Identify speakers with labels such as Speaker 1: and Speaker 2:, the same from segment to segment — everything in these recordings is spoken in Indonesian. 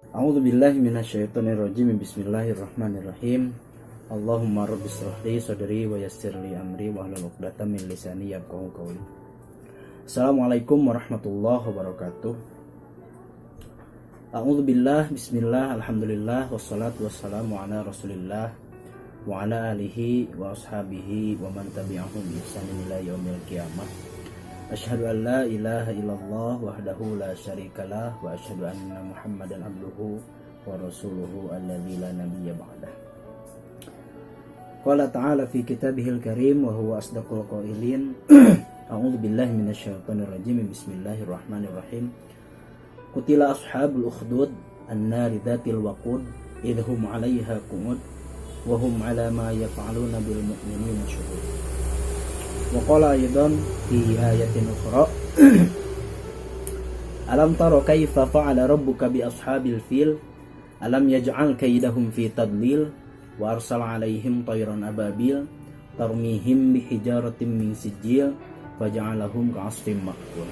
Speaker 1: A'udzu billahi minasyaitonir rajim. Bismillahirrahmanirrahim. Allahumma rabbi shrah li sadri wa yassir li amri wa hlul 'uqdatam min lisani yafqahu qawli. Assalamualaikum warahmatullahi wabarakatuh. A'udzu billah, bismillah, alhamdulillah, wassalatu wassalamu ala Rasulillah wa ala alihi wa ashabihi wa man tabi'ahum bi ihsanin ila yaumil qiyamah. Asyhadu an la ilaha illallah wahdahu la syarikalah wa asyhadu anna Muhammadan abduhu wa rasuluhu alladzi la nabiyya ba'dah. Qala ta'ala fi kitabihil karim wa huwa asdaqul qailin. A'udzu billahi minasyaitonir rajim. Bismillahirrahmanirrahim. Qutila ashabul ukhdud an-nari dzatil waqud idhum 'alaiha qu'ud wa hum 'ala ma yaf'aluna bil mu'minina syuhud. Wa qala aidan fi ayatin ukhra alam tara kaifa fa'ala rabbuka bi ashabil fil alam yaj'al kaidahum fi tadlil wa arsala 'alaihim tayran ababil tarmihim bi hijaratin min sijil faja'alahum ka'asfin ma'kul.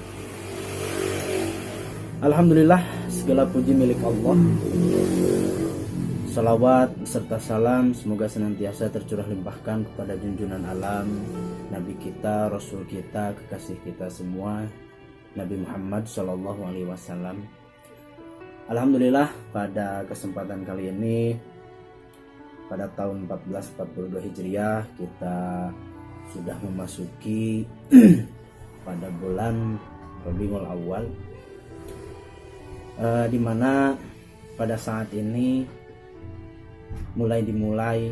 Speaker 1: Alhamdulillah, segala puji milik Allah. Salawat serta salam semoga senantiasa tercurah limpahkan kepada junjungan alam, Nabi kita, Rasul kita, kekasih kita semua, Nabi Muhammad SAW. Alhamdulillah, pada kesempatan kali ini, pada tahun 1442 Hijriah, kita sudah memasuki pada bulan Rabiul Awal, di mana pada saat ini dimulai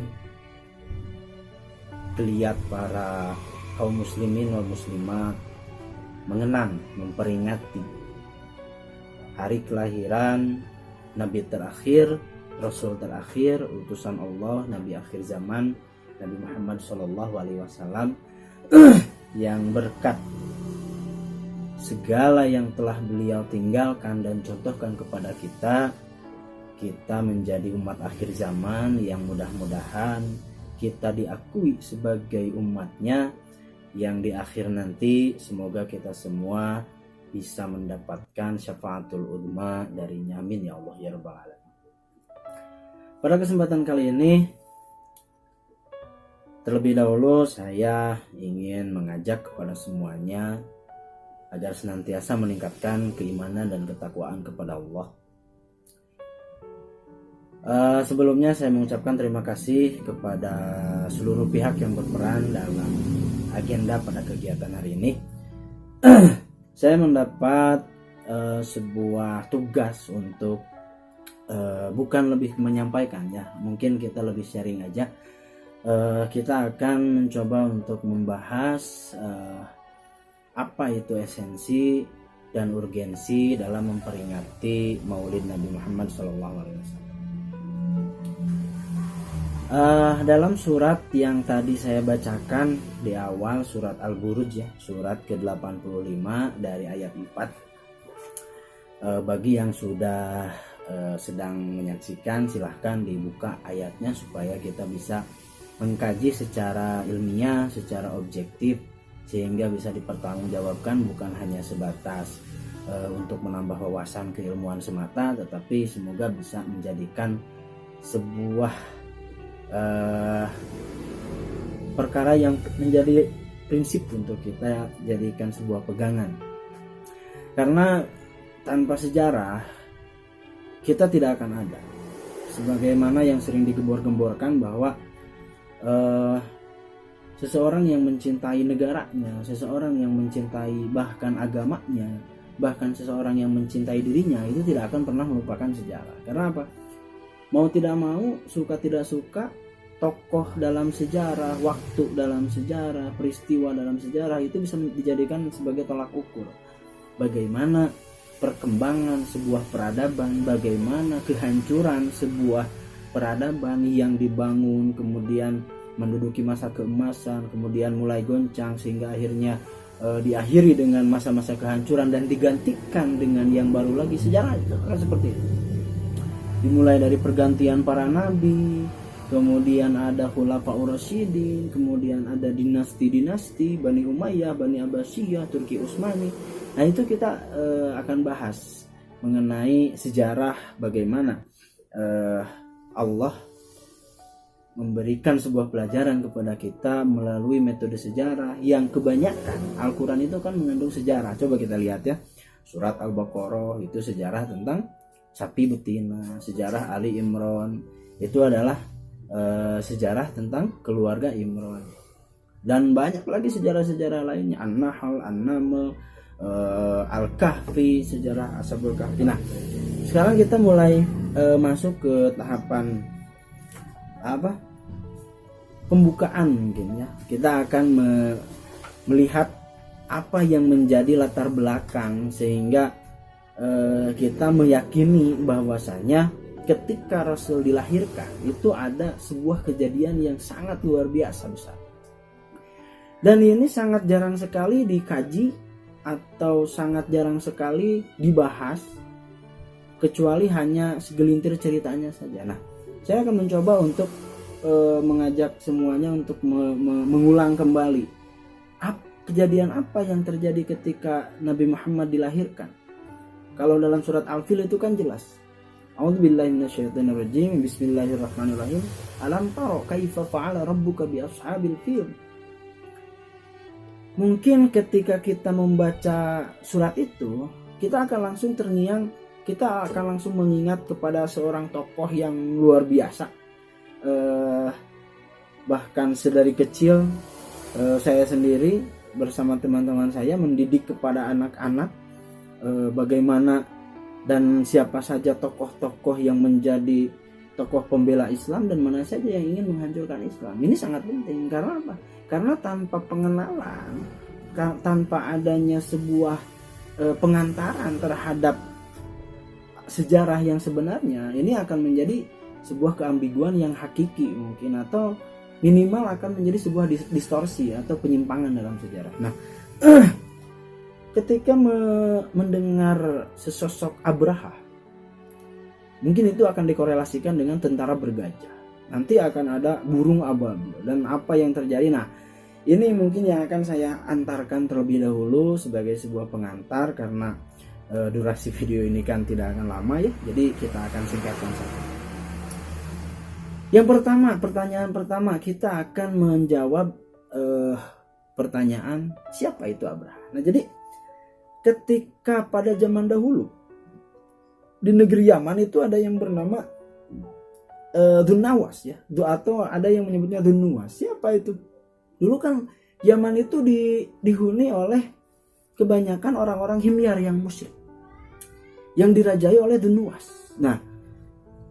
Speaker 1: geliat para kaum muslimin wal muslimat mengenang, memperingati hari kelahiran Nabi terakhir, Rasul terakhir, utusan Allah, Nabi akhir zaman, Nabi Muhammad SAW, yang berkat segala yang telah beliau tinggalkan dan contohkan kepada kita menjadi umat akhir zaman yang mudah-mudahan kita diakui sebagai umatnya, yang di akhir nanti semoga kita semua bisa mendapatkan syafaatul udma darinya, amin ya Allah ya rabbal alamin. Pada kesempatan kali ini, terlebih dahulu saya ingin mengajak kepada semuanya agar senantiasa meningkatkan keimanan dan ketakwaan kepada Allah. Sebelumnya saya mengucapkan terima kasih kepada seluruh pihak yang berperan dalam agenda pada kegiatan hari ini. Saya mendapat sebuah tugas untuk bukan lebih menyampaikan ya, mungkin kita lebih sharing aja. Kita akan mencoba untuk membahas apa itu esensi dan urgensi dalam memperingati Maulid Nabi Muhammad SAW. Dalam surat yang tadi saya bacakan di awal, surat Al-Buruj ya, surat ke-85 dari ayat 4. Bagi yang sudah sedang menyaksikan, silahkan dibuka ayatnya supaya kita bisa mengkaji secara ilmiah, secara objektif, sehingga bisa dipertanggungjawabkan, bukan hanya sebatas untuk menambah wawasan keilmuan semata, tetapi semoga bisa menjadikan sebuah perkara yang menjadi prinsip untuk kita jadikan sebuah pegangan. Karena tanpa sejarah kita tidak akan ada. Sebagaimana yang sering digembor-gemborkan bahwa seseorang yang mencintai negaranya, seseorang yang mencintai bahkan agamanya, bahkan seseorang yang mencintai dirinya, itu tidak akan pernah melupakan sejarah. Karena apa? Mau tidak mau, suka tidak suka, tokoh dalam sejarah, waktu dalam sejarah, peristiwa dalam sejarah itu bisa dijadikan sebagai tolak ukur. Bagaimana perkembangan sebuah peradaban, bagaimana kehancuran sebuah peradaban yang dibangun, kemudian menduduki masa keemasan, kemudian mulai goncang sehingga akhirnya diakhiri dengan masa-masa kehancuran dan digantikan dengan yang baru lagi. Sejarah itu kan seperti itu. Dimulai dari pergantian para nabi, kemudian ada Khulafaur Rasyidin, kemudian ada dinasti-dinasti Bani Umayyah, Bani Abbasiyah, Turki Utsmani. Nah itu kita akan bahas mengenai sejarah bagaimana Allah memberikan sebuah pelajaran kepada kita melalui metode sejarah yang kebanyakan Al-Quran itu kan mengandung sejarah. Coba kita lihat ya, surat Al-Baqarah itu sejarah tentang sapi betina, sejarah Ali Imran itu adalah sejarah tentang keluarga Imran, dan banyak lagi sejarah-sejarah lainnya, An-Nahl, An-Naml, Al-Kahfi, sejarah Ashabul Kahfi. Nah, sekarang kita mulai masuk ke tahapan pembukaan mungkin ya. Kita akan melihat apa yang menjadi latar belakang sehingga kita meyakini bahwasanya ketika Rasul dilahirkan itu ada sebuah kejadian yang sangat luar biasa besar, dan ini sangat jarang sekali dikaji atau sangat jarang sekali dibahas, kecuali hanya segelintir ceritanya saja. Nah, saya akan mencoba untuk mengajak semuanya untuk mengulang kembali kejadian apa yang terjadi ketika Nabi Muhammad dilahirkan. Kalau dalam surat Al-Fil itu kan jelas, A'udzubillahi minasyaitonirrajim, bismillahirrahmanirrahim, alam taro kaifa fa'ala rabbuka bi ashabil fil. Mungkin ketika kita membaca surat itu, kita akan langsung terngiang, kita akan langsung mengingat kepada seorang tokoh yang luar biasa. Bahkan sedari kecil saya sendiri bersama teman-teman saya mendidik kepada anak-anak bagaimana dan siapa saja tokoh-tokoh yang menjadi tokoh pembela Islam dan mana saja yang ingin menghancurkan Islam. Ini sangat penting. Karena apa? Karena tanpa pengenalan, tanpa adanya sebuah pengantaran terhadap sejarah yang sebenarnya, ini akan menjadi sebuah keambiguan yang hakiki mungkin, atau minimal akan menjadi sebuah distorsi atau penyimpangan dalam sejarah. Nah, ketika mendengar sesosok Abraha, mungkin itu akan dikorelasikan dengan tentara bergajah. Nanti akan ada burung ababil dan apa yang terjadi. Nah, ini mungkin yang akan saya antarkan terlebih dahulu sebagai sebuah pengantar, karena durasi video ini kan tidak akan lama ya. Jadi kita akan singkatkan saja. Yang pertama, pertanyaan pertama, kita akan menjawab pertanyaan siapa itu Abraha. Nah, jadi ketika pada zaman dahulu di negeri Yaman itu ada yang bernama Dzunnawas ya, atau ada yang menyebutnya Dzunnuwas. Siapa itu? Dulu kan Yaman itu dihuni oleh kebanyakan orang-orang himyar yang musyrik, yang dirajai oleh Dzunnuwas. Nah,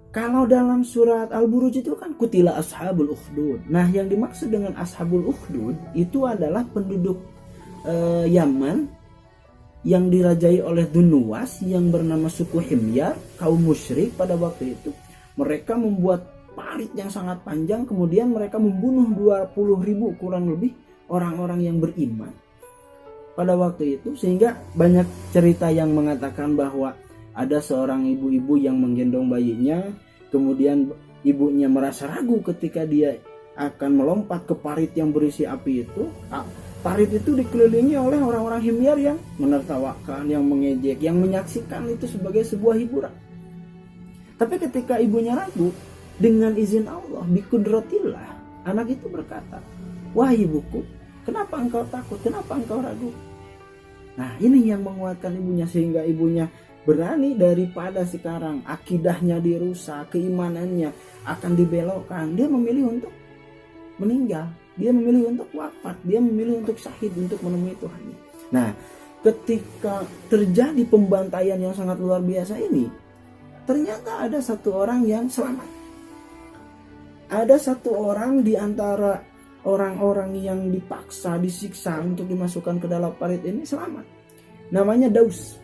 Speaker 1: kalau dalam surat Al-Buruj itu kan kutila ashabul ukhdud. Nah, yang dimaksud dengan ashabul ukhdud itu adalah penduduk Yaman yang dirajai oleh Dzunnuwas yang bernama suku Himyar, kaum musyrik pada waktu itu. Mereka membuat parit yang sangat panjang, kemudian mereka membunuh 20.000 kurang lebih orang-orang yang beriman pada waktu itu, sehingga banyak cerita yang mengatakan bahwa ada seorang ibu-ibu yang menggendong bayinya, kemudian ibunya merasa ragu ketika dia akan melompat ke parit yang berisi api itu. Parit itu dikelilingi oleh orang-orang himyar yang menertawakan, yang mengejek, yang menyaksikan itu sebagai sebuah hiburan. Tapi ketika ibunya ragu, dengan izin Allah, bikudratillah, anak itu berkata, "Wahai ibuku, kenapa engkau takut? Kenapa engkau ragu?" Nah, ini yang menguatkan ibunya, sehingga ibunya berani daripada sekarang akidahnya dirusak, keimanannya akan dibelokkan. Dia memilih untuk meninggal, dia memilih untuk wafat, dia memilih untuk syahid, untuk menemui Tuhannya. Nah, ketika terjadi pembantaian yang sangat luar biasa ini, ternyata ada satu orang yang selamat. Ada satu orang di antara orang-orang yang dipaksa, disiksa untuk dimasukkan ke dalam parit ini selamat. Namanya Daus.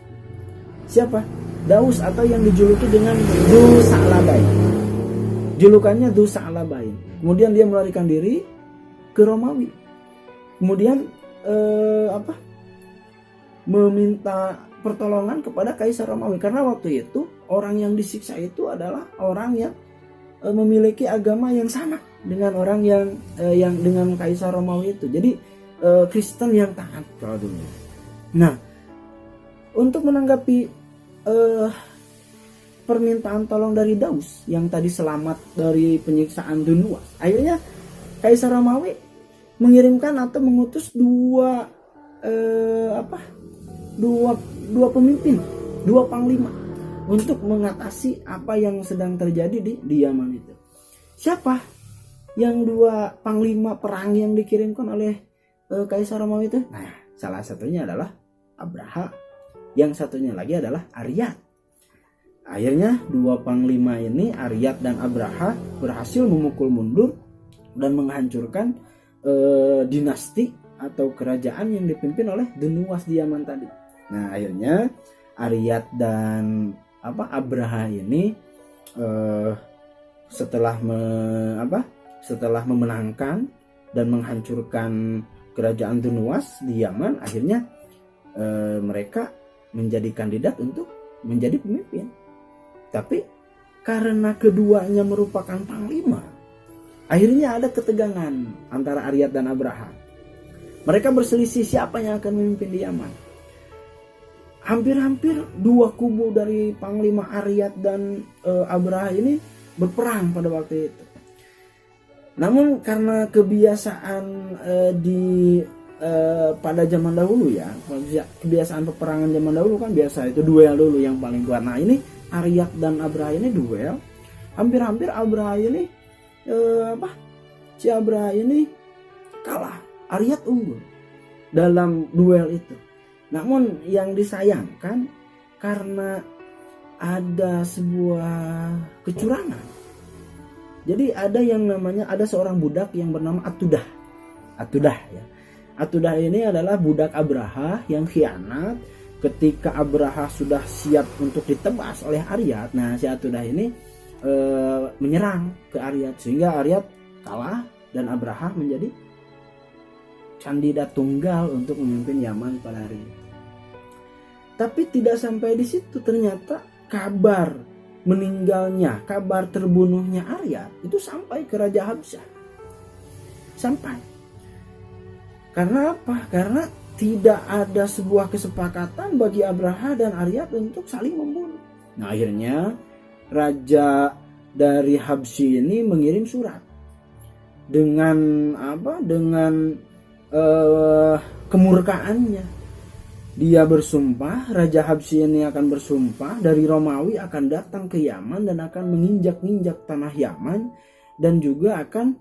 Speaker 1: Siapa? Daus, atau yang dijuluki dengan Dzu Sa'labain. Julukannya Dzu Sa'labain. Kemudian dia melarikan diri ke Romawi. Kemudian meminta pertolongan kepada Kaisar Romawi, karena waktu itu orang yang disiksa itu adalah orang yang memiliki agama yang sama dengan orang yang dengan Kaisar Romawi itu. Jadi Kristen yang taat kalau dulu. Nah, untuk menanggapi permintaan tolong dari Daus yang tadi selamat dari penyiksaan Dunuas. Akhirnya Kaisar Romawi mengirimkan atau mengutus dua pemimpin, dua panglima untuk mengatasi apa yang sedang terjadi di Yaman itu. Siapa yang dua panglima perang yang dikirimkan oleh Kaisar Romawi itu? Nah, salah satunya adalah Abraha, yang satunya lagi adalah Aryat. Akhirnya dua panglima ini, Aryat dan Abraha, berhasil memukul mundur dan menghancurkan dinasti atau kerajaan yang dipimpin oleh Dunuas di Yaman tadi. Nah, akhirnya Aryat dan Abraha ini setelah memenangkan dan menghancurkan kerajaan Dunuas di Yaman, akhirnya mereka menjadi kandidat untuk menjadi pemimpin. Tapi karena keduanya merupakan panglima, akhirnya ada ketegangan antara Aryat dan Abraha. Mereka berselisih siapa yang akan memimpin di Yaman. Hampir-hampir dua kubu dari panglima Aryat dan Abraha ini berperang pada waktu itu. Namun karena kebiasaan pada zaman dahulu ya, kebiasaan peperangan zaman dahulu kan biasa itu duel dulu yang paling kuat. Nah, ini Aryat dan Abraha ini duel. Hampir-hampir Abraha ini Abraha ini kalah. Aryat unggul dalam duel itu. Namun yang disayangkan karena ada sebuah kecurangan. Jadi ada seorang budak yang bernama Atudah ya. Atudah ini adalah budak Abraha yang khianat ketika Abraha sudah siap untuk ditebas oleh Aryat. Nah, si Atudah ini menyerang ke Aryat sehingga Aryat kalah dan Abraha menjadi kandidat tunggal untuk memimpin Yaman pada hari ini. Tapi tidak sampai di situ, ternyata kabar meninggalnya, kabar terbunuhnya Aryat itu sampai ke Raja Habsyah. Sampai. Karena apa? Karena tidak ada sebuah kesepakatan bagi Abraha dan Aryat untuk saling membunuh. Nah, akhirnya raja dari Habsyi ini mengirim surat dengan kemurkaannya. Dia bersumpah, Raja Habsyi ini akan bersumpah dari Romawi akan datang ke Yaman dan akan menginjak-injak tanah Yaman dan juga akan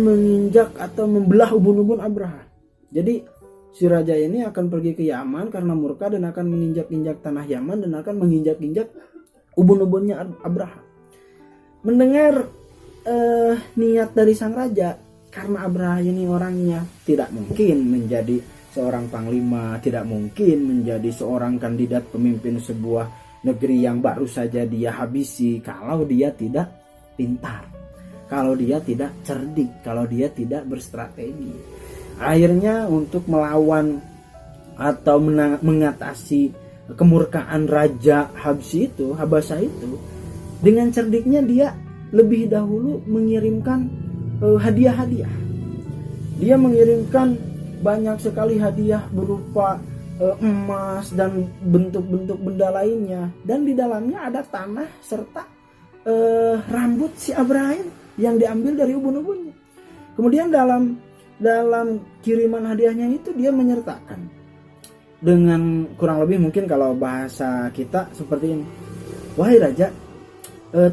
Speaker 1: menginjak atau membelah ubun-ubun Abraha. Jadi si raja ini akan pergi ke Yaman karena murka dan akan menginjak-injak tanah Yaman dan akan menginjak-injak ubun-ubunnya Abraha. Mendengar niat dari sang raja, karena Abraha ini orangnya tidak mungkin menjadi seorang panglima, tidak mungkin menjadi seorang kandidat pemimpin sebuah negeri yang baru saja dia habisi kalau dia tidak pintar, kalau dia tidak cerdik, kalau dia tidak berstrategi. Akhirnya untuk melawan atau mengatasi kemurkaan Raja Habasah itu, dengan cerdiknya dia lebih dahulu mengirimkan hadiah-hadiah. Dia mengirimkan banyak sekali hadiah berupa emas dan bentuk-bentuk benda lainnya, dan di dalamnya ada tanah serta rambut si Abraham yang diambil dari ubun-ubunnya. Kemudian dalam kiriman hadiahnya itu dia menyertakan dengan kurang lebih mungkin kalau bahasa kita seperti ini. Wahai raja,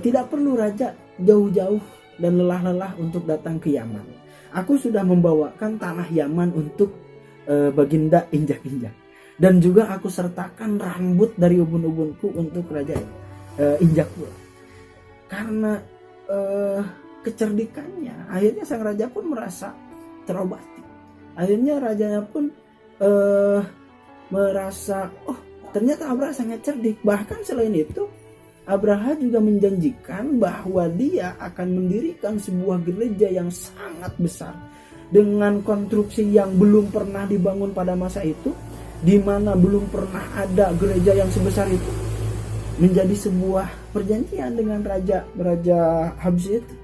Speaker 1: tidak perlu raja jauh-jauh dan lelah-lelah untuk datang ke Yaman. Aku sudah membawakan tanah Yaman untuk baginda injak-injak, dan juga aku sertakan rambut dari ubun-ubunku untuk raja injak pula. Karena kecerdikannya, akhirnya sang raja pun merasa terobati. Akhirnya rajanya pun merasa, oh ternyata Abraha sangat cerdik. Bahkan selain itu, Abraha juga menjanjikan bahwa dia akan mendirikan sebuah gereja yang sangat besar dengan konstruksi yang belum pernah dibangun pada masa itu, di mana belum pernah ada gereja yang sebesar itu. Menjadi sebuah perjanjian dengan Raja Habsyi itu.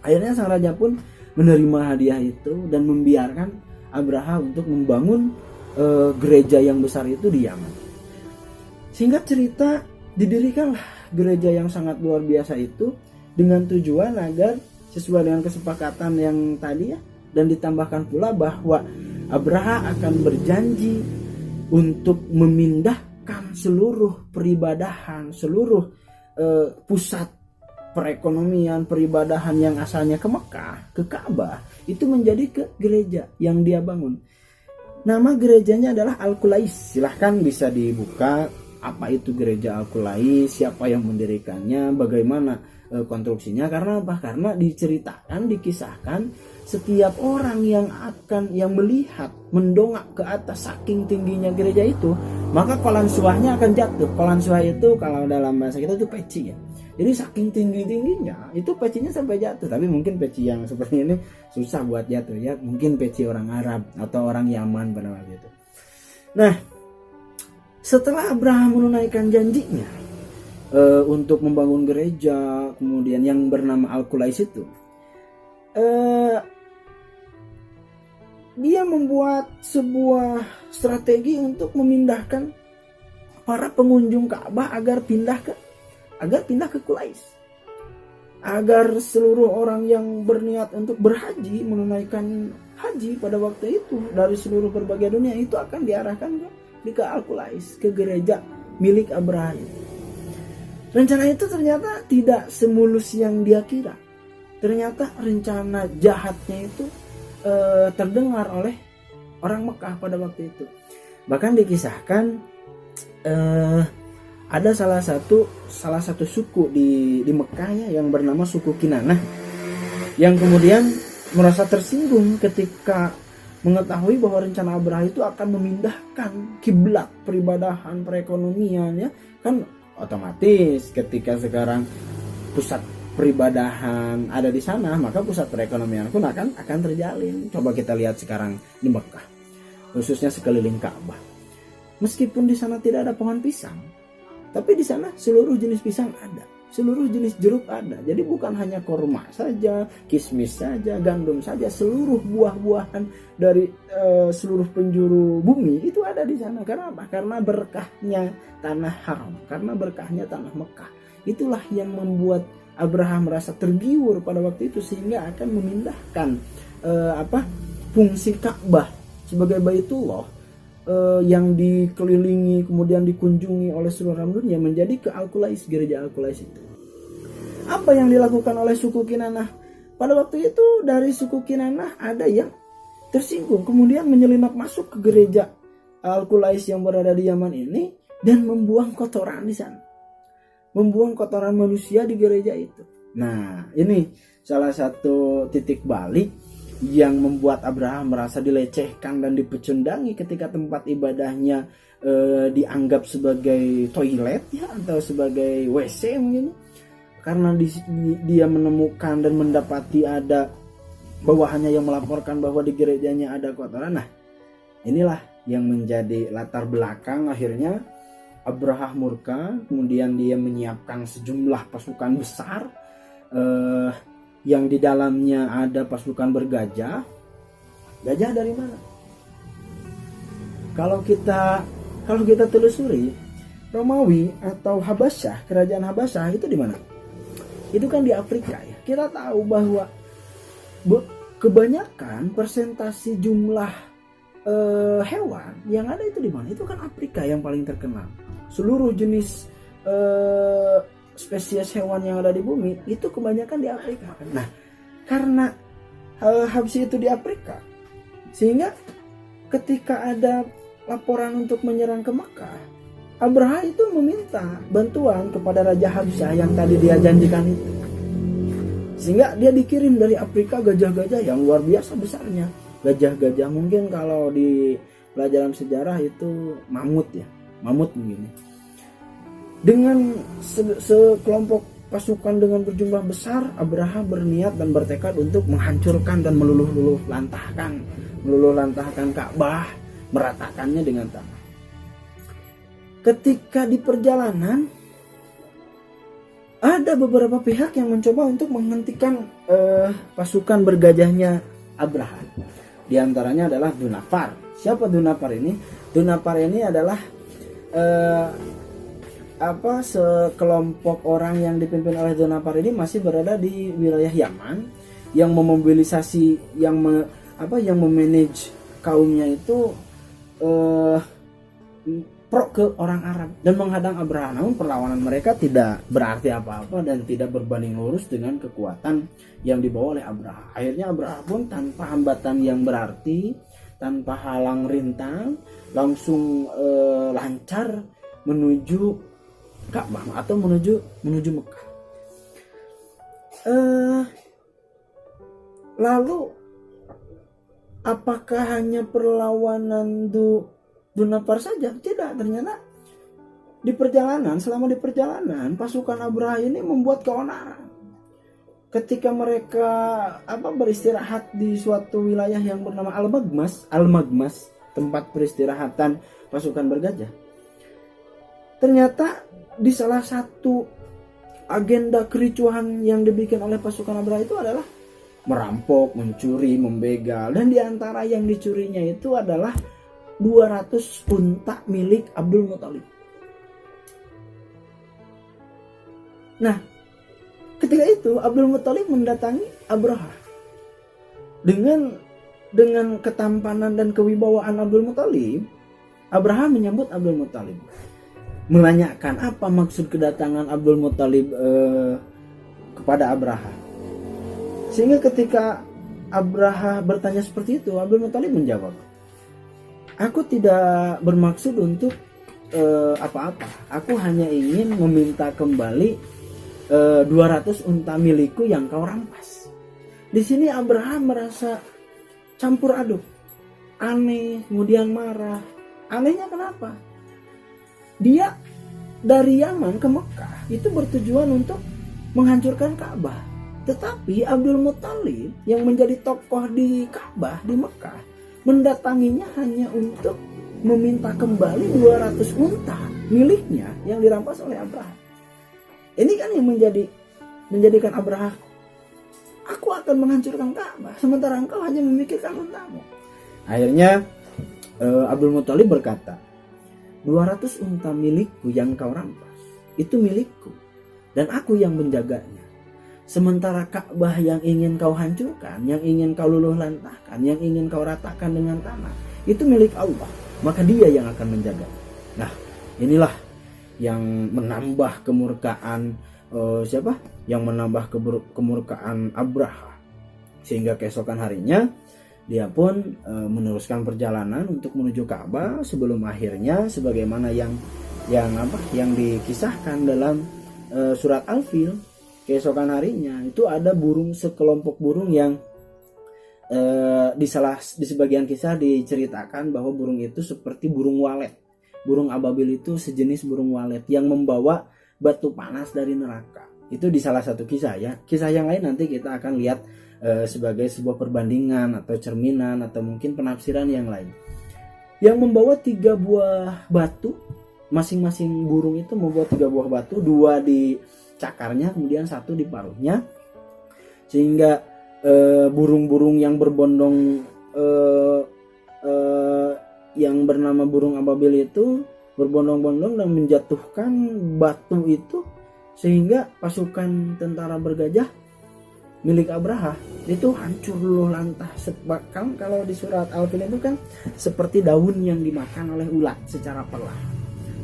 Speaker 1: Akhirnya sang raja pun menerima hadiah itu dan membiarkan Abraha untuk membangun gereja yang besar itu di Yaman. Singkat cerita, didirikanlah gereja yang sangat luar biasa itu dengan tujuan agar sesuai dengan kesepakatan yang tadi ya, dan ditambahkan pula bahwa Abraha akan berjanji untuk memindahkan seluruh peribadahan, seluruh pusat perekonomian, peribadahan yang asalnya ke Mekah, ke Ka'bah, itu menjadi ke gereja yang dia bangun. Nama gerejanya adalah Al-Qulais. Silahkan bisa dibuka apa itu gereja Al-Qulais, siapa yang mendirikannya, bagaimana konstruksinya. Karena apa? Karena diceritakan, dikisahkan setiap orang yang melihat mendongak ke atas saking tingginya gereja itu, maka kolan suahnya akan jatuh. Kolan suah itu kalau dalam bahasa kita itu peci ya. Jadi saking tingginya itu pecinya sampai jatuh. Tapi mungkin peci yang seperti ini susah buat jatuh ya. Mungkin peci orang Arab atau orang Yaman pada waktu itu. Nah, setelah Abraham menunaikan janjinya untuk membangun gereja, kemudian yang bernama Al-Qulais itu, dia membuat sebuah strategi untuk memindahkan para pengunjung Ka'bah agar pindah ke Qulais, agar seluruh orang yang berniat untuk berhaji, menunaikan haji pada waktu itu dari seluruh berbagai dunia itu akan diarahkan ke Al-Qulais, ke gereja milik Abraham. Rencana itu ternyata tidak semulus yang dia kira. Ternyata rencana jahatnya itu terdengar oleh orang Mekah pada waktu itu. Bahkan dikisahkan ada salah satu suku di Mekah ya, yang bernama suku Kinanah, yang kemudian merasa tersinggung ketika mengetahui bahwa rencana Abraha itu akan memindahkan kiblat peribadahan, perekonomian ya. Kan otomatis ketika sekarang pusat peribadahan ada di sana, maka pusat perekonomian pun akan terjalin. Coba kita lihat sekarang di Mekah, khususnya sekeliling Ka'bah. Meskipun di sana tidak ada pohon pisang, tapi di sana seluruh jenis pisang ada, seluruh jenis jeruk ada. Jadi bukan hanya korma saja, kismis saja, gandum saja, seluruh buah-buahan dari seluruh penjuru bumi itu ada di sana. Karena apa? Karena berkahnya tanah haram, karena berkahnya tanah Mekah. Itulah yang membuat Abraham merasa tergiur pada waktu itu, sehingga akan memindahkan fungsi Ka'bah sebagai Baitullah yang dikelilingi kemudian dikunjungi oleh seluruh orang dunia menjadi ke Al-Qulais, gereja Al-Qulais itu. Apa yang dilakukan oleh suku Kinanah pada waktu itu? Dari suku Kinanah ada yang tersinggung, kemudian menyelinap masuk ke gereja Al-Qulais yang berada di Yaman ini dan membuang kotoran di sana, membuang kotoran manusia di gereja itu. Nah, ini salah satu titik balik yang membuat Abraham merasa dilecehkan dan dipecundangi ketika tempat ibadahnya dianggap sebagai toilet ya, atau sebagai WC mungkin, karena dia menemukan dan mendapati ada bawahannya yang melaporkan bahwa di gerejanya ada kotoran. Nah, inilah yang menjadi latar belakang akhirnya Abraham murka, kemudian dia menyiapkan sejumlah pasukan besar yang di dalamnya ada pasukan bergajah. Gajah dari mana? Kalau kita telusuri, Romawi atau Habasyah, kerajaan Habasyah itu di mana? Itu kan di Afrika ya. Kita tahu bahwa kebanyakan persentase jumlah hewan yang ada itu di mana? Itu kan Afrika yang paling terkenal. Seluruh jenis spesies hewan yang ada di bumi itu kebanyakan di Afrika. Nah, karena Habsyi itu di Afrika, sehingga ketika ada laporan untuk menyerang ke Makkah, Abraha itu meminta bantuan kepada Raja Habsyah yang tadi dia janjikan itu. Sehingga dia dikirim dari Afrika gajah-gajah yang luar biasa besarnya. Gajah-gajah mungkin kalau di pelajaran sejarah itu mamut ya, mamut begini. Dengan sekelompok pasukan dengan berjumlah besar, Abraha berniat dan bertekad untuk menghancurkan dan meluluh lantahkan Ka'bah, meratakannya dengan tanah. Ketika di perjalanan ada beberapa pihak yang mencoba untuk menghentikan pasukan bergajahnya Abraha. Di antaranya adalah Dunafar, Siapa Dunapar ini? Dunapar ini adalah sekelompok orang yang dipimpin oleh Dunapar ini masih berada di wilayah Yaman, yang memobilisasi, yang memanage kaumnya itu pro ke orang Arab dan menghadang Abraha. Namun perlawanan mereka tidak berarti apa-apa dan tidak berbanding lurus dengan kekuatan yang dibawa oleh Abraha. Akhirnya Abraha pun tanpa hambatan yang berarti, tanpa halang rintang, langsung lancar menuju Ka'bah atau menuju Mekah. Lalu apakah hanya perlawanan Dunapar saja? Tidak, ternyata selama di perjalanan pasukan Abraha ini membuat keonaran. Ketika mereka beristirahat di suatu wilayah yang bernama Al-Magmas, tempat peristirahatan pasukan bergajah. Ternyata di salah satu agenda kericuhan yang dibikin oleh pasukan Abraha itu adalah merampok, mencuri, membegal, dan diantara yang dicurinya itu adalah 200 unta milik Abdul Muthalib. Nah, ketika itu Abdul Muthalib mendatangi Abraha dengan ketampanan dan kewibawaan Abdul Muthalib. Abraha menyambut Abdul Muthalib, menanyakan apa maksud kedatangan Abdul Muthalib kepada Abraha. Sehingga ketika Abraha bertanya seperti itu, Abdul Muthalib menjawab, aku tidak bermaksud untuk apa-apa. Aku hanya ingin meminta kembali 200 unta milikku yang kau rampas. Di sini Abraha merasa campur aduk, aneh, kemudian marah. Anehnya kenapa? Dia dari Yaman ke Mekah itu bertujuan untuk menghancurkan Ka'bah. Tetapi Abdul Muthalib yang menjadi tokoh di Ka'bah di Mekah mendatanginya hanya untuk meminta kembali 200 unta miliknya yang dirampas oleh Abraha. Ini kan yang menjadikan Abraha, aku akan menghancurkan Ka'bah sementara engkau hanya memikirkan untamu. Akhirnya Abdul Muthalib berkata, 200 unta milikku yang kau rampas itu milikku dan aku yang menjaganya. Sementara Ka'bah yang ingin kau hancurkan, yang ingin kau luluh lantahkan, yang ingin kau ratakan dengan tanah, itu milik Allah. Maka dia yang akan menjaga. Nah, inilah yang menambah kemurkaan Yang menambah kemurkaan Abraha. Sehingga keesokan harinya dia pun meneruskan perjalanan untuk menuju Ka'bah sebelum akhirnya sebagaimana yang dikisahkan dalam surat Al-Fil. Keesokan harinya itu ada sekelompok burung yang di sebagian kisah diceritakan bahwa burung itu seperti burung walet. Burung ababil itu sejenis burung walet yang membawa batu panas dari neraka. Itu di salah satu kisah ya. Kisah yang lain nanti kita akan lihat sebagai sebuah perbandingan atau cerminan atau mungkin penafsiran yang lain. Yang membawa 3 buah batu, masing-masing burung itu membawa 3 buah batu, 2 di cakarnya, kemudian 1 di paruhnya, sehingga burung-burung yang berbondong yang bernama burung ababil itu berbondong-bondong dan menjatuhkan batu itu sehingga pasukan tentara bergajah milik Abraha itu hancur luluh lantah. Bahkan kalau di surat Al-Fil itu kan seperti daun yang dimakan oleh ulat secara perlahan.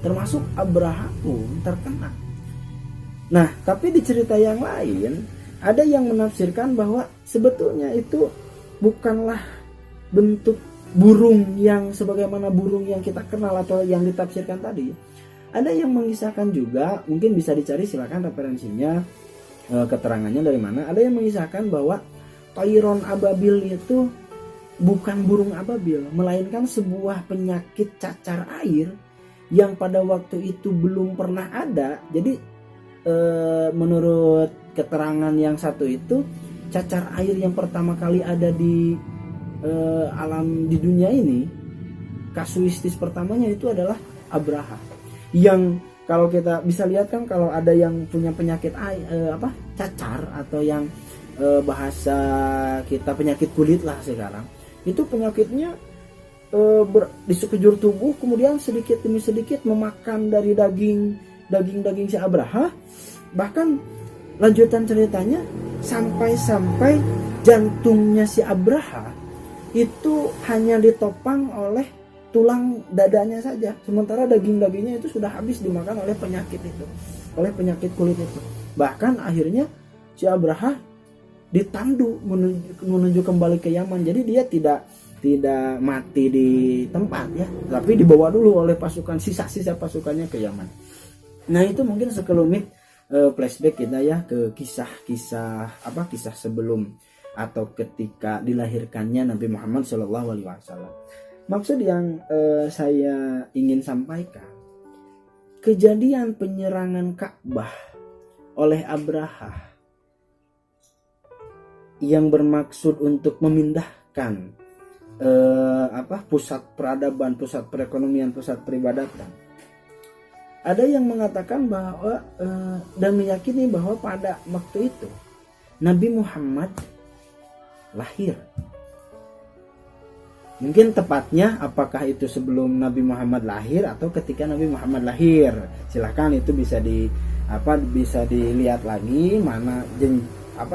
Speaker 1: Termasuk Abraha pun terkena. Nah, tapi di cerita yang lain ada yang menafsirkan bahwa sebetulnya itu bukanlah bentuk burung yang sebagaimana burung yang kita kenal atau yang ditafsirkan tadi. Ada yang mengisahkan juga, mungkin bisa dicari silakan referensinya, keterangannya dari mana. Ada yang mengisahkan bahwa Tayron ababil itu bukan burung ababil, melainkan sebuah penyakit cacar air yang pada waktu itu belum pernah ada. Jadi menurut keterangan yang satu itu, cacar air yang pertama kali ada di alam di dunia ini, kasuistis pertamanya itu adalah Abraha. Yang kalau kita bisa lihat kan, kalau ada yang punya penyakit cacar atau yang bahasa kita penyakit kulit lah sekarang, itu penyakitnya di sekujur tubuh, kemudian sedikit demi sedikit memakan dari daging si Abraha. Bahkan lanjutan ceritanya sampai jantungnya si Abraha itu hanya ditopang oleh tulang dadanya saja, sementara dagingnya itu sudah habis dimakan oleh penyakit kulit itu. Bahkan akhirnya si Abraha ditandu menuju kembali ke Yaman. Jadi dia tidak mati di tempat ya, tapi dibawa dulu oleh sisa-sisa pasukannya ke Yaman. Nah, itu mungkin sekelumit flashback kita ya ke kisah sebelum atau ketika dilahirkannya Nabi Muhammad SAW. Maksud yang saya ingin sampaikan, kejadian penyerangan Ka'bah oleh Abraha yang bermaksud untuk memindahkan pusat peradaban, pusat perekonomian, pusat peribadatan. Ada yang mengatakan bahwa dan meyakini bahwa pada waktu itu Nabi Muhammad lahir. Mungkin tepatnya apakah itu sebelum Nabi Muhammad lahir atau ketika Nabi Muhammad lahir. Silahkan itu bisa dilihat lagi mana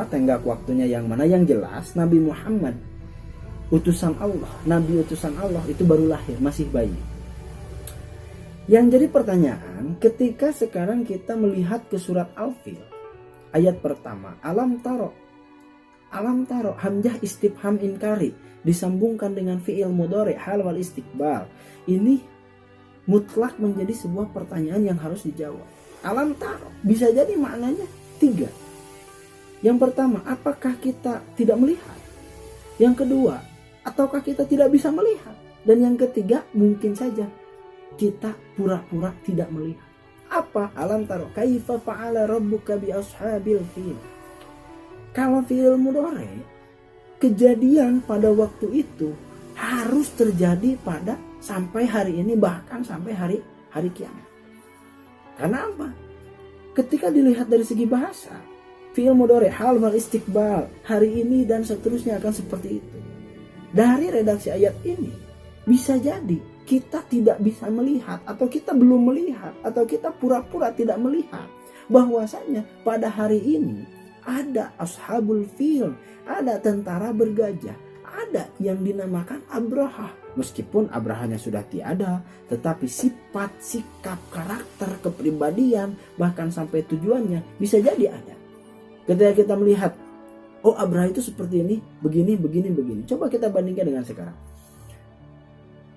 Speaker 1: tenggak waktunya yang mana. Yang jelas Nabi Muhammad Nabi utusan Allah itu baru lahir, masih bayi. Yang jadi pertanyaan, ketika sekarang kita melihat ke surat Al-Fil ayat pertama, alam taro, hamzah istifham inkari disambungkan dengan fi'il mudhari hal wal istiqbal. Ini mutlak menjadi sebuah pertanyaan yang harus dijawab. Alam taro bisa jadi maknanya 3. Yang pertama, apakah kita tidak melihat? Yang kedua, ataukah kita tidak bisa melihat? Dan yang ketiga, mungkin saja kita pura-pura tidak melihat. Apa? Alam taro kaifa fa'ala rabbuka bi ashabil fil. Kalau fi'il mudhari, kejadian pada waktu itu harus terjadi pada sampai hari ini, bahkan sampai hari kiamat. Karena apa? Ketika dilihat dari segi bahasa, fi'il mudhari hal wal istiqbal, hari ini dan seterusnya akan seperti itu. Dari redaksi ayat ini bisa jadi kita tidak bisa melihat, atau kita belum melihat, atau kita pura-pura tidak melihat bahwasanya pada hari ini ada ashabul fil, ada tentara bergajah, ada yang dinamakan Abraha. Meskipun Abrahanya sudah tiada, tetapi sifat, sikap, karakter, kepribadian, bahkan sampai tujuannya bisa jadi ada. Ketika kita melihat, oh Abraha itu seperti ini, begini. Coba kita bandingkan dengan sekarang.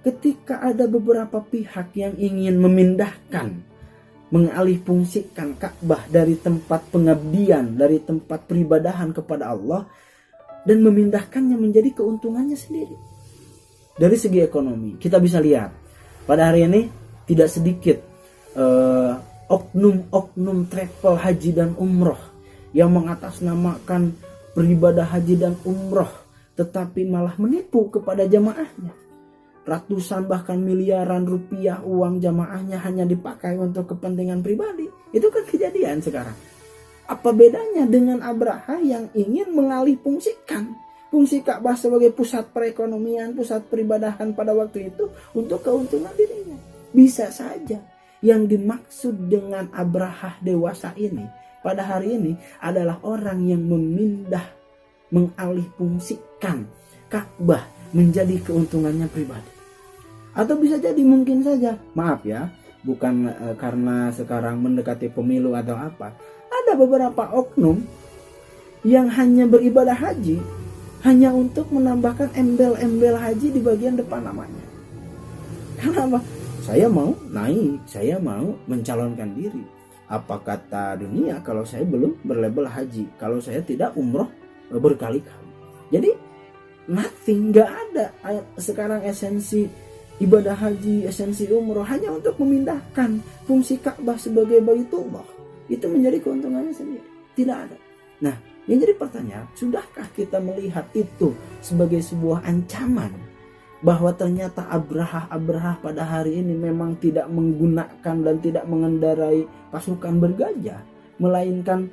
Speaker 1: Ketika ada beberapa pihak yang ingin memindahkan, mengalihfungsikan Ka'bah dari tempat pengabdian, dari tempat peribadahan kepada Allah, dan memindahkannya menjadi keuntungannya sendiri. Dari segi ekonomi, kita bisa lihat pada hari ini tidak sedikit oknum travel haji dan umroh yang mengatasnamakan beribadah haji dan umroh, tetapi malah menipu kepada jamaahnya. Ratusan bahkan miliaran rupiah uang jamaahnya hanya dipakai untuk kepentingan pribadi. Itu kan kejadian sekarang. Apa bedanya dengan Abraha yang ingin mengalihfungsikan fungsi Ka'bah sebagai pusat perekonomian, pusat peribadahan pada waktu itu untuk keuntungan dirinya? Bisa saja yang dimaksud dengan Abraha dewasa ini pada hari ini adalah orang yang mengalihfungsikan Ka'bah menjadi keuntungannya pribadi. Atau bisa jadi mungkin saja, maaf ya, bukan karena sekarang mendekati pemilu atau apa, ada beberapa oknum yang hanya beribadah haji hanya untuk menambahkan embel-embel haji di bagian depan namanya. Kenapa? Saya mau naik, saya mau mencalonkan diri. Apa kata dunia kalau saya belum berlabel haji, kalau saya tidak umroh berkali-kali? Jadi nothing, nggak ada sekarang esensi ibadah haji, esensi umroh, hanya untuk memindahkan fungsi Ka'bah sebagai Baitullah. Itu menjadi keuntungannya sendiri. Tidak ada. Nah, yang jadi pertanyaan, sudahkah kita melihat itu sebagai sebuah ancaman bahwa ternyata Abraha pada hari ini memang tidak menggunakan dan tidak mengendarai pasukan bergajah, melainkan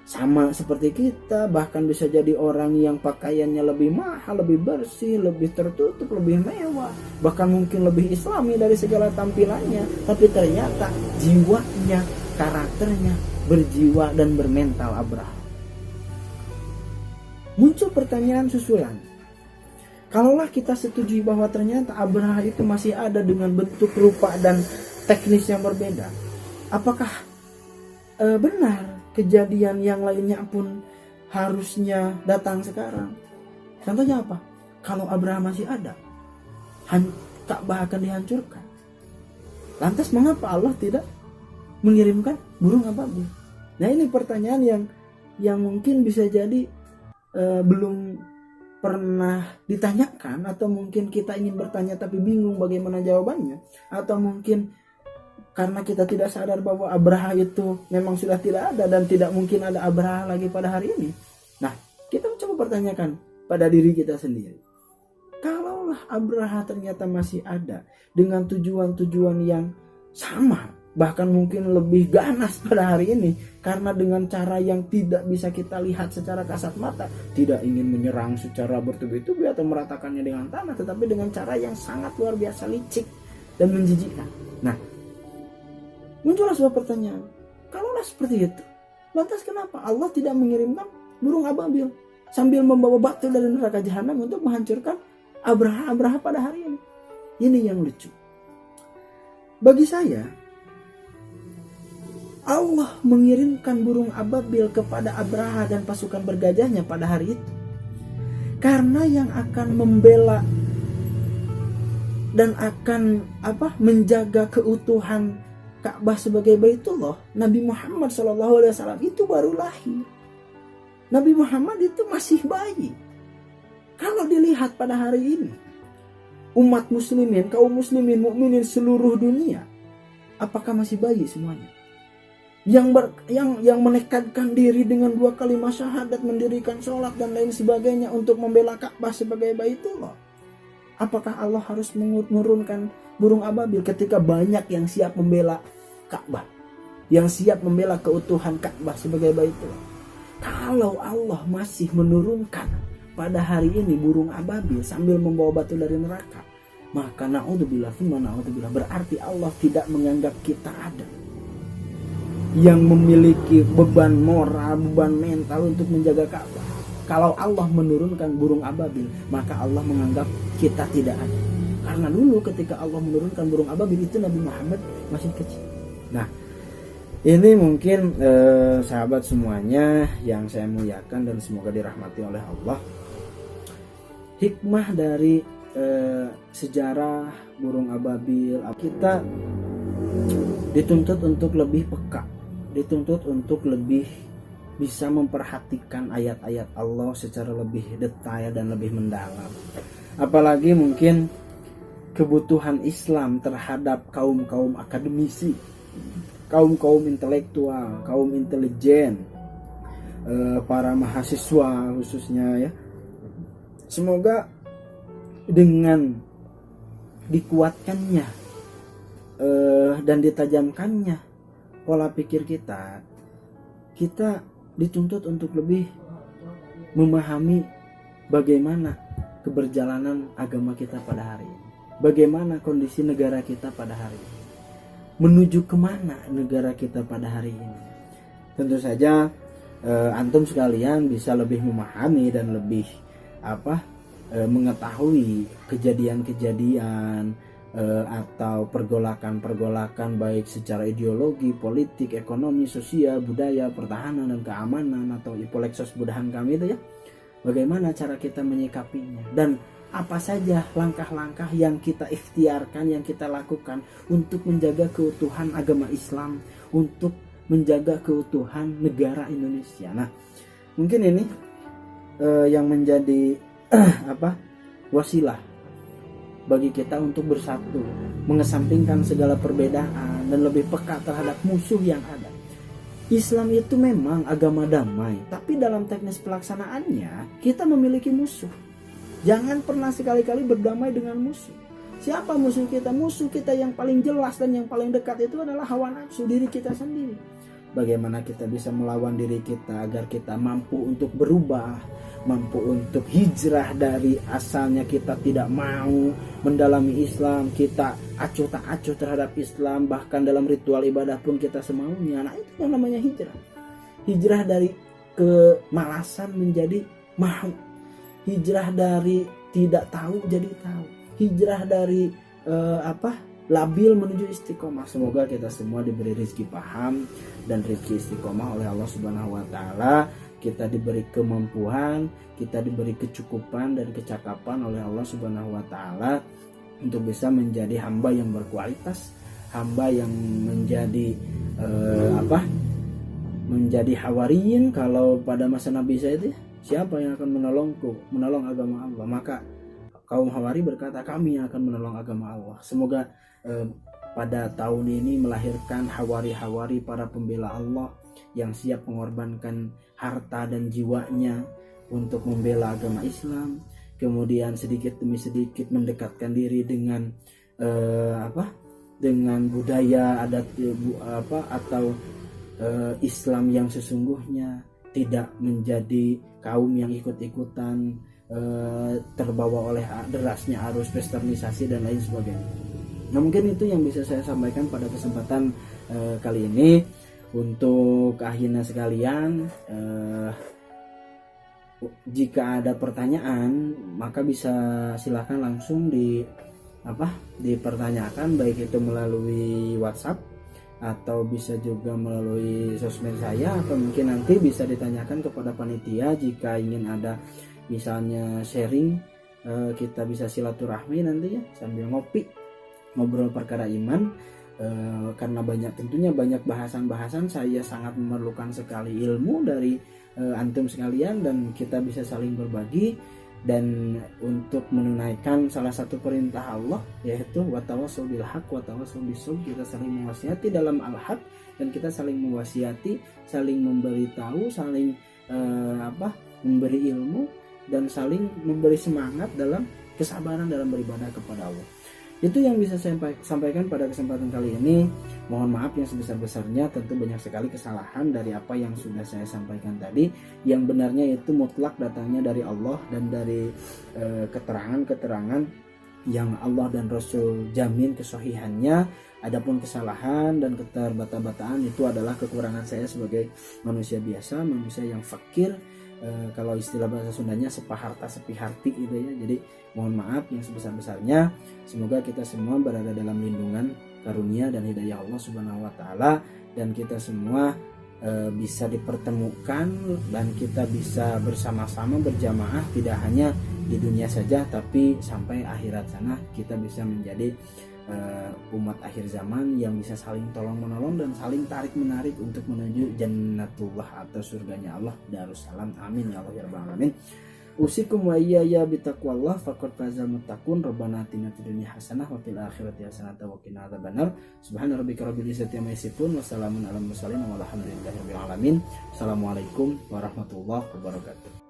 Speaker 1: sama seperti kita, bahkan bisa jadi orang yang pakaiannya lebih mahal, lebih bersih, lebih tertutup, lebih mewah, bahkan mungkin lebih islami dari segala tampilannya, tapi ternyata jiwanya, karakternya berjiwa dan bermental Abraha. Muncul pertanyaan susulan, kalaulah kita setujui bahwa ternyata Abraha itu masih ada dengan bentuk, rupa, dan teknis yang berbeda, apakah benar kejadian yang lainnya pun harusnya datang sekarang? Contohnya apa? Kalau Abraham masih ada, Ka'bah akan dihancurkan. Lantas mengapa Allah tidak mengirimkan burung ababil? Nah, ini pertanyaan yang mungkin bisa jadi belum pernah ditanyakan, atau mungkin kita ingin bertanya tapi bingung bagaimana jawabannya, atau mungkin karena kita tidak sadar bahwa Abraha itu memang sudah tidak ada dan tidak mungkin ada Abraha lagi pada hari ini. Nah, kita coba pertanyakan pada diri kita sendiri. Kalaulah Abraha ternyata masih ada dengan tujuan-tujuan yang sama, bahkan mungkin lebih ganas pada hari ini, karena dengan cara yang tidak bisa kita lihat secara kasat mata, tidak ingin menyerang secara bertubi-tubi atau meratakannya dengan tanah, tetapi dengan cara yang sangat luar biasa licik dan menjijikkan. Nah, muncullah sebuah pertanyaan, kalaulah seperti itu, lantas kenapa Allah tidak mengirimkan burung ababil sambil membawa batu dari neraka jahanam untuk menghancurkan Abraha pada hari ini? Ini yang lucu. Bagi saya, Allah mengirimkan burung ababil kepada Abraha dan pasukan bergajahnya pada hari itu karena yang akan membela dan akan menjaga keutuhan Ka'bah sebagai Baitullah, Nabi Muhammad SAW itu baru lahir. Nabi Muhammad itu masih bayi. Kalau dilihat pada hari ini, umat muslimin, kaum muslimin, mukminin seluruh dunia, apakah masih bayi semuanya? Yang menekadkan diri dengan 2 kalimat syahadat, mendirikan sholat dan lain sebagainya untuk membela Ka'bah sebagai Baitullah. Apakah Allah harus menurunkan burung ababil ketika banyak yang siap membela Ka'bah, yang siap membela keutuhan Ka'bah sebagai Baitullah? Kalau Allah masih menurunkan pada hari ini burung ababil sambil membawa batu dari neraka, maka na'udzubillah berarti Allah tidak menganggap kita ada yang memiliki beban moral, beban mental untuk menjaga Ka'bah. Kalau Allah menurunkan burung ababil, maka Allah menganggap kita tidak ada. Karena dulu ketika Allah menurunkan burung ababil itu Nabi Muhammad masih kecil. Nah, ini mungkin sahabat semuanya yang saya muliakan dan semoga dirahmati oleh Allah. Hikmah dari sejarah burung ababil, kita dituntut untuk lebih peka, dituntut untuk lebih bisa memperhatikan ayat-ayat Allah secara lebih detail dan lebih mendalam. Apalagi mungkin kebutuhan Islam terhadap kaum-kaum akademisi, kaum-kaum intelektual, kaum intelijen, para mahasiswa khususnya ya. Semoga dengan dikuatkannya dan ditajamkannya pola pikir kita dituntut untuk lebih memahami bagaimana keberjalanan agama kita pada hari ini, bagaimana kondisi negara kita pada hari ini, menuju kemana negara kita pada hari ini. Tentu saja antum sekalian bisa lebih memahami dan lebih mengetahui kejadian-kejadian atau pergolakan-pergolakan baik secara ideologi, politik, ekonomi, sosial, budaya, pertahanan dan keamanan atau Ipolexos budahan kami itu ya. Bagaimana cara kita menyikapinya dan apa saja langkah-langkah yang kita ikhtiarkan, yang kita lakukan untuk menjaga keutuhan agama Islam, untuk menjaga keutuhan negara Indonesia. Nah, mungkin ini yang menjadi wasilah bagi kita untuk bersatu, mengesampingkan segala perbedaan dan lebih peka terhadap musuh yang ada. Islam itu memang agama damai, tapi dalam teknis pelaksanaannya kita memiliki musuh. Jangan pernah sekali-kali berdamai dengan musuh. Siapa musuh kita? Musuh kita yang paling jelas dan yang paling dekat itu adalah hawa nafsu diri kita sendiri. bagaimana kita bisa melawan diri kita agar kita mampu untuk berubah, mampu untuk hijrah dari asalnya kita tidak mau mendalami Islam, kita acuh tak acuh terhadap Islam, bahkan dalam ritual ibadah pun kita semaunya. Nah, itu yang namanya hijrah. Hijrah dari kemalasan menjadi mau, hijrah dari tidak tahu jadi tahu, hijrah dari labil menuju istiqomah. Semoga kita semua diberi rezeki paham dan rezeki istiqomah oleh Allah Subhanahu wa taala. Kita diberi kemampuan, kita diberi kecukupan dan kecakapan oleh Allah Subhanahu wa taala untuk bisa menjadi hamba yang berkualitas, hamba yang menjadi menjadi hawariyin. Kalau pada masa Nabi saya itu, siapa yang akan menolong agama Allah? Maka kaum Hawari berkata, kami yang akan menolong agama Allah. Semoga pada tahun ini melahirkan Hawari-Hawari, para pembela Allah yang siap mengorbankan harta dan jiwanya untuk membela agama Islam. Kemudian sedikit demi sedikit mendekatkan diri dengan dengan budaya adat atau Islam yang sesungguhnya, tidak menjadi kaum yang ikut-ikutan terbawa oleh derasnya arus westernisasi dan lain sebagainya. Nah, mungkin itu yang bisa saya sampaikan pada kesempatan kali ini. Untuk akhirnya sekalian, jika ada pertanyaan maka bisa silahkan langsung dipertanyakan, baik itu melalui WhatsApp atau bisa juga melalui sosmed saya, atau mungkin nanti bisa ditanyakan kepada panitia jika ingin ada misalnya sharing, kita bisa silaturahmi nanti ya sambil ngobrol perkara iman, karena tentunya banyak bahasan-bahasan. Saya sangat memerlukan sekali ilmu dari antum sekalian, dan kita bisa saling berbagi. Dan untuk menunaikan salah satu perintah Allah, yaitu watawassaw bil haq watawassaw bis-sabr, kita saling mewasiati dalam al-haq, dan kita saling mewasiati, saling memberitahu, saling memberi ilmu, dan saling memberi semangat dalam kesabaran dalam beribadah kepada Allah. Itu yang bisa saya sampaikan pada kesempatan kali ini. Mohon maaf yang sebesar-besarnya, tentu banyak sekali kesalahan dari apa yang sudah saya sampaikan tadi. Yang benarnya itu mutlak datangnya dari Allah dan dari keterangan-keterangan yang Allah dan Rasul jamin kesahihannya. Adapun kesalahan dan keterbata-bataan itu adalah kekurangan saya sebagai manusia biasa, manusia yang fakir. Kalau istilah bahasa Sundanya sepaharta sepiharti gitu ya. Jadi mohon maaf yang sebesar-besarnya. Semoga kita semua berada dalam lindungan, karunia dan hidayah Allah Subhanahu wa taala, dan kita semua bisa dipertemukan dan kita bisa bersama-sama berjamaah, tidak hanya di dunia saja tapi sampai akhirat sana kita bisa menjadi umat akhir zaman yang bisa saling tolong menolong dan saling tarik menarik untuk menuju jannatullah atau surganya Allah, Darussalam. Amin ya Allah ya rabbal alamin. Usikum wa iyaya bitaqwallah faqad fazal muttaqun. Rabbana atina fid dunya hasanah wa fil akhirati hasanah wa qina adzabannar. Subhana rabbika rabbil izzati amma yasifun wa salamun alal mursalin walhamdulillahi rabbil alamin. Assalamualaikum warahmatullahi wabarakatuh.